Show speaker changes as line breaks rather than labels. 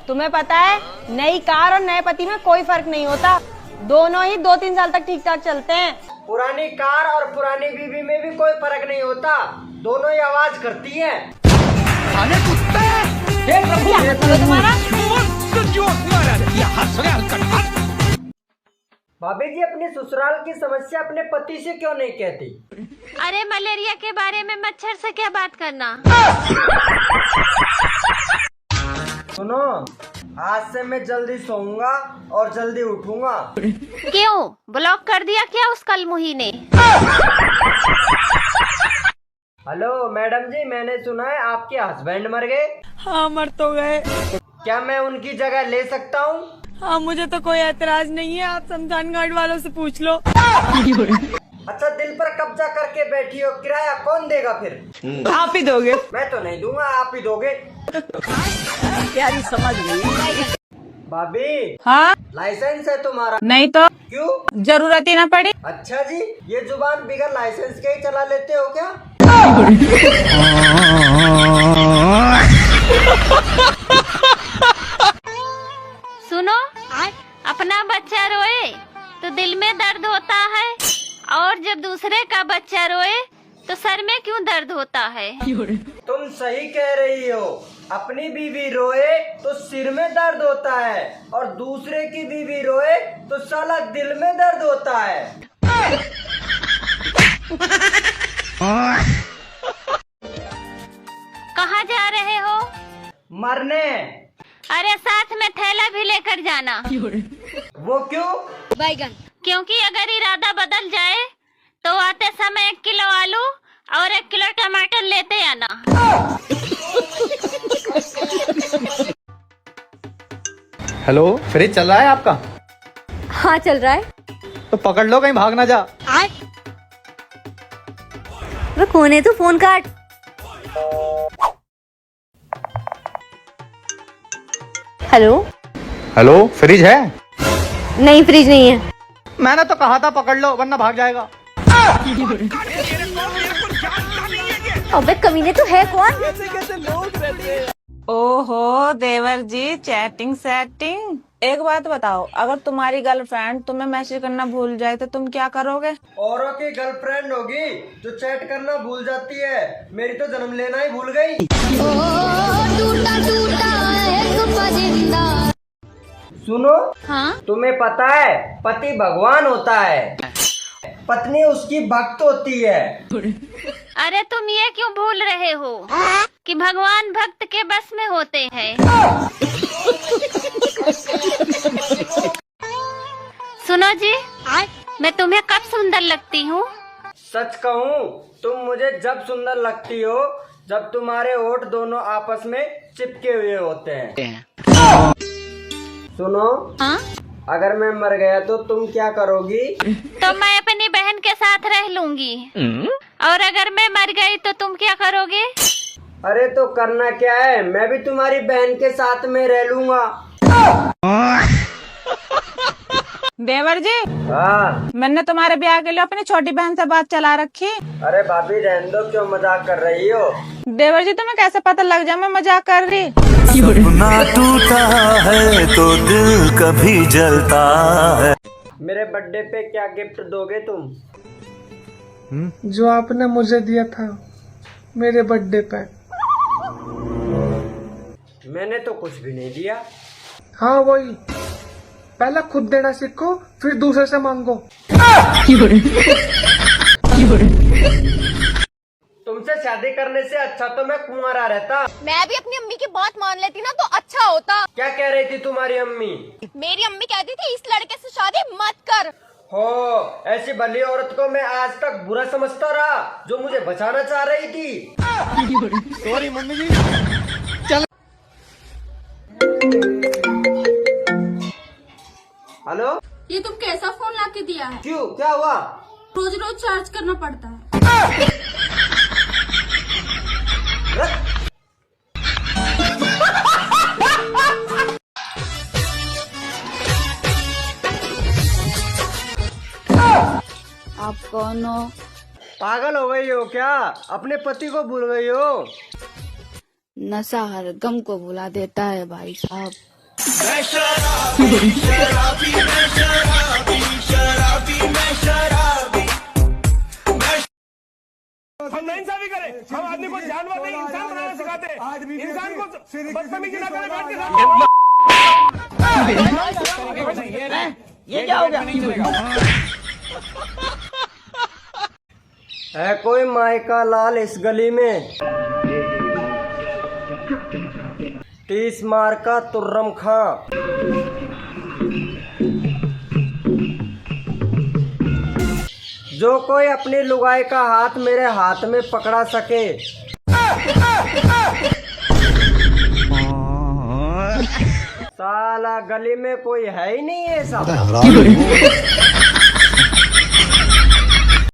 तुम्हें पता है नई कार और नए पति में कोई फर्क नहीं होता, दोनों ही 2-3 साल तक ठीक ठाक चलते हैं।
पुरानी कार और पुरानी बीवी में भी कोई फर्क नहीं होता, दोनों ही आवाज करती हैं।
तुम्हारा
भाभी जी अपनी ससुराल की समस्या अपने पति से क्यों नहीं कहती?
अरे मलेरिया के बारे में मच्छर से क्या बात करना।
सुनो, आज से मैं जल्दी सोऊंगा और जल्दी उठूंगा।
क्यों ब्लॉक कर दिया क्या उस कलमुही ने?
हेलो मैडम जी, मैंने सुना है आपके हस्बैंड मर गए।
हाँ मर तो गए।
क्या मैं उनकी जगह ले सकता हूँ?
हाँ मुझे तो कोई एतराज नहीं है, आप शमशान घाट वालों से पूछ लो।
अच्छा, दिल पर कब्जा करके बैठी हो, किराया कौन देगा फिर?
आप ही दोगे।
मैं तो नहीं दूंगा, आप ही दोगे।
प्यारी समझ गई।
भाभी
हाँ
लाइसेंस है तुम्हारा?
नहीं तो
क्यों?
जरूरत ही ना पड़ी।
अच्छा जी, ये जुबान बिगर लाइसेंस के ही चला लेते हो क्या?
सुनो, अपना बच्चा रोए तो दिल में दर्द होता है, और जब दूसरे का बच्चा रोए तो सर में क्यों दर्द होता है?
तुम सही कह रही हो, अपनी बीवी रोए तो सिर में दर्द होता है और दूसरे की बीवी रोए तो साला दिल में दर्द होता है।
कहाँ जा रहे हो?
मरने।
अरे साथ में थैला भी लेकर जाना।
वो क्यों?
क्योंकि अगर इरादा बदल जाए तो आते समय 1 किलो आलू और 1 किलो टमाटर लेते आना।
हेलो, फ्रिज चल रहा है आपका?
हाँ चल रहा है।
तो पकड़ लो, कहीं भाग ना जा।
वो कौन है? तू फोन काट। हेलो
हेलो, फ्रिज है?
नहीं, फ्रिज नहीं है।
मैंने तो कहा था पकड़ लो, वरना भाग जाएगा।
अबे कमीने, तू है कौन?
ओहो देवर जी, चैटिंग सेटिंग। एक बात बताओ, अगर तुम्हारी गर्लफ्रेंड तुम्हें मैसेज करना भूल जाए तो तुम क्या करोगे?
औरों की गर्लफ्रेंड होगी जो चैट करना भूल जाती है, मेरी तो जन्म लेना ही भूल गई। सुनो,
हाँ?
तुम्हें पता है पति भगवान होता है, पत्नी उसकी भक्त होती है।
अरे तुम ये क्यों भूल रहे हो कि भगवान भक्त के बस में होते हैं? सुनो जी, मैं तुम्हें कब सुंदर लगती हूँ?
सच कहूँ, तुम मुझे जब सुंदर लगती हो जब तुम्हारे होठ दोनों आपस में चिपके हुए होते हैं। सुनो,
हाँ?
अगर मैं मर गया तो तुम क्या करोगी?
तो मैं अपनी बहन के साथ रह लूंगी। और अगर मैं मर गई तो तुम क्या करोगे?
अरे तो करना क्या है, मैं भी तुम्हारी बहन के साथ में रह लूंगा।
देवर जी,
हाँ।
मैंने तुम्हारे ब्याह के लिए अपनी छोटी बहन से बात चला रखी।
अरे भाभी रहने दो, क्यों मजाक कर रही हो?
देवर जी, तुम्हें कैसे पता लग जाए मैं मजाक कर रही?
सपना टूटा है तो दिल कभी जलता है।
मेरे बर्थडे पे क्या गिफ्ट दोगे तुम?
जो आपने मुझे दिया था मेरे बर्थडे पे।
मैंने तो कुछ भी नहीं दिया।
हाँ वही, पहले खुद देना सीखो, फिर दूसरे से मांगो।
तुमसे शादी करने से अच्छा तो मैं कुंवारा रहता।
मैं भी अपनी अम्मी की बात मान लेती ना तो अच्छा होता।
क्या कह रही थी तुम्हारी अम्मी?
मेरी अम्मी कहती थी इस लड़के से शादी मत कर।
हो, ऐसी भली औरत को मैं आज तक बुरा समझता रहा जो मुझे बचाना चाह रही थी।
सॉरी मम्मी जी।
हेलो,
ये तुम कैसा फोन लाके दिया है?
क्यों, क्या हुआ?
रोज रोज चार्ज करना पड़ता है।
आप कौन हो?
पागल हो गई हो क्या? अपने पति को भूल गई हो?
नशा हर गम को भुला देता है भाई साहब।
हम नाइंसाफी करें, हम आदमी को जानवर नहीं इंसान बनाना सिखाते हैं। इंसान को बदतमीजी ना करें, बैठ के
ये क्या हो गया?
है कोई मायका लाल इस गली में? 30 मार का तुर्रम खां। जो कोई अपनी लुगाई का हाथ मेरे हाथ में पकड़ा सके। साला गली में कोई है ही नहीं ऐसा।